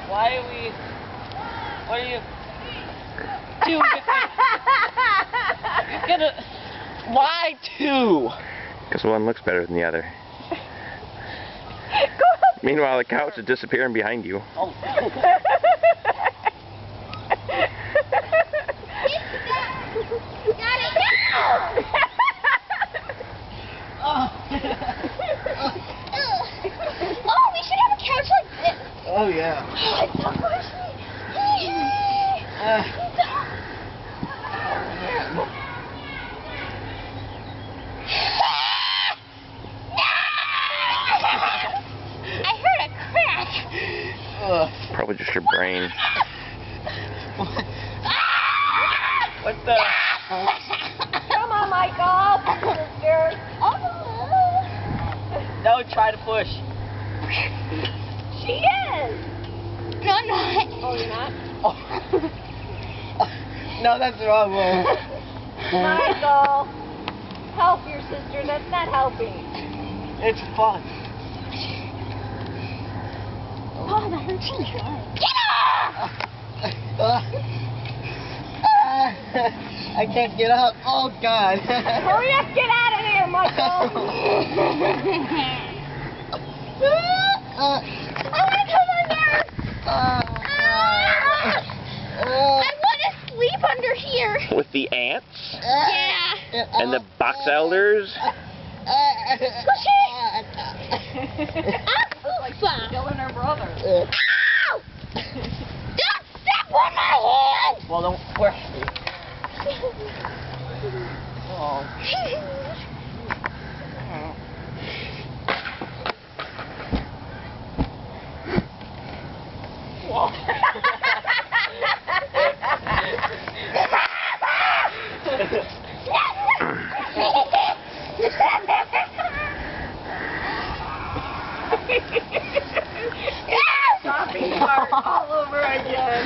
Why are we... What are you... Two. You're gonna... Why two? Because one looks better than the other. Meanwhile, the couch is disappearing behind you. Oh. Oh, we should have a couch like this. Oh, yeah. Oh, it's so cushy. I heard a crack. Probably just your brain. What the... Come on, Michael. Sister. No, try to push. She is. No, I'm not. Oh, you're not? Oh. No, that's the wrong way. Michael, help your sister. That's not helping. It's fun. Oh, that hurts me. Get up! I can't get up. Oh, God. Hurry up, get out of here, Michael. I want to come under. I want to sleep under here. With the ants? Yeah. And the box elders? Killing her brother. Ow! Don't step on my hand! Well, don't push me. Oh. Shopping cart all over again.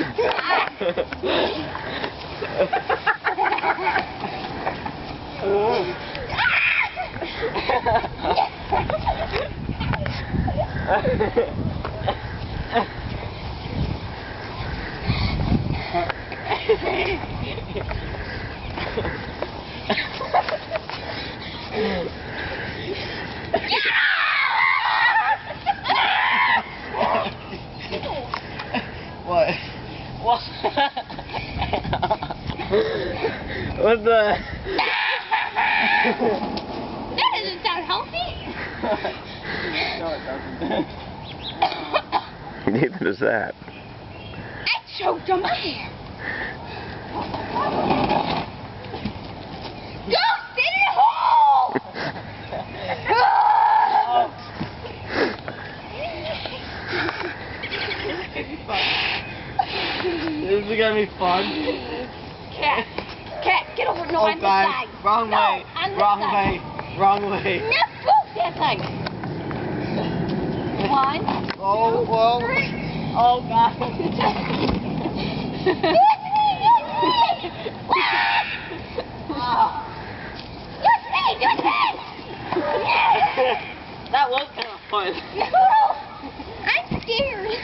What? What? What the? That doesn't sound healthy. No, it doesn't. Neither does that. I choked on my hair. Go sit in a hole! This is gonna be fun. Cat, get over. No, Oh, on this guys, side. wrong No, way, on this wrong side. way, wrong way. No, go that side. 1, Oh, 2, whoa. 3. Oh, God. That was kind of fun. I'm scared.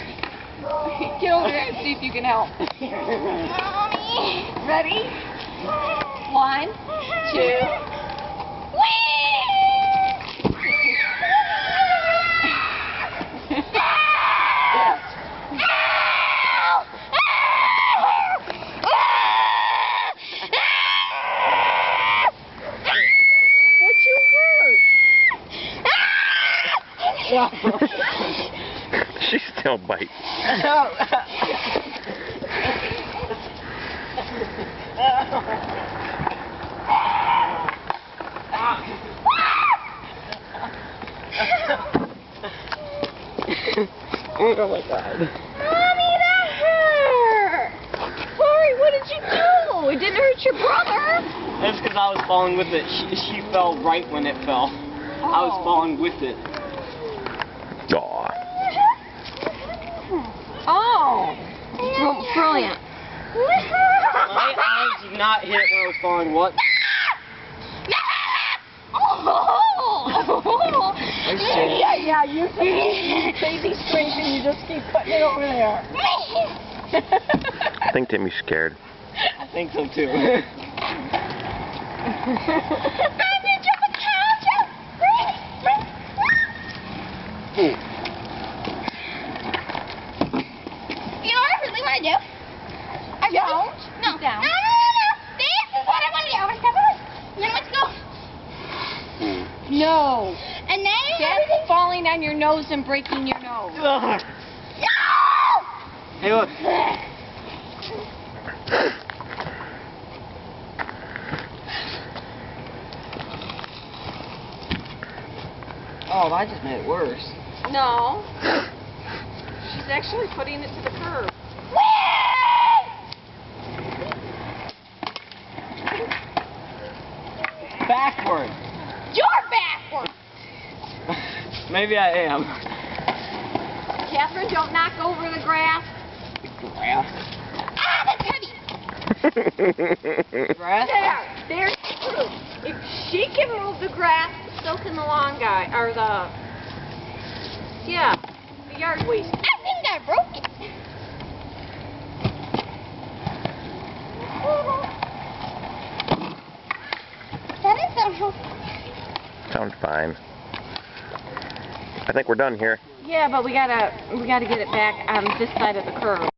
Get over there and see if you can help. Mommy. Ready? 1, 2. What you hurt? She still bites. Oh my God. Mommy, that hurt. Corey, what did you do? It didn't hurt your brother. That's because I was falling with it. She fell right when it fell. I was falling with it. Aw. Oh. Brilliant. My eyes did not hit when I was falling. What? Oh! Yeah, you crazy strength and you just keep putting it over there. I think Timmy's scared. I think so too. You know what I really want to do? I don't. No. Down. No. This is what I want to do. I want to step on. And then let's go. No. And then That's falling on your nose and breaking your nose. Ugh. No! Hey, look. Oh, that just made it worse. No. She's actually putting it to the curb. Backward. You're backward. Maybe I am. Catherine, don't knock over the grass. Grass. Ah, that's heavy. Grass? There's proof. If she can move the grass, so can the lawn guy, or the yard waste. I think I broke it. That is somehow. Sounds fine. I think we're done here. Yeah, but we gotta get it back on this side of the curb.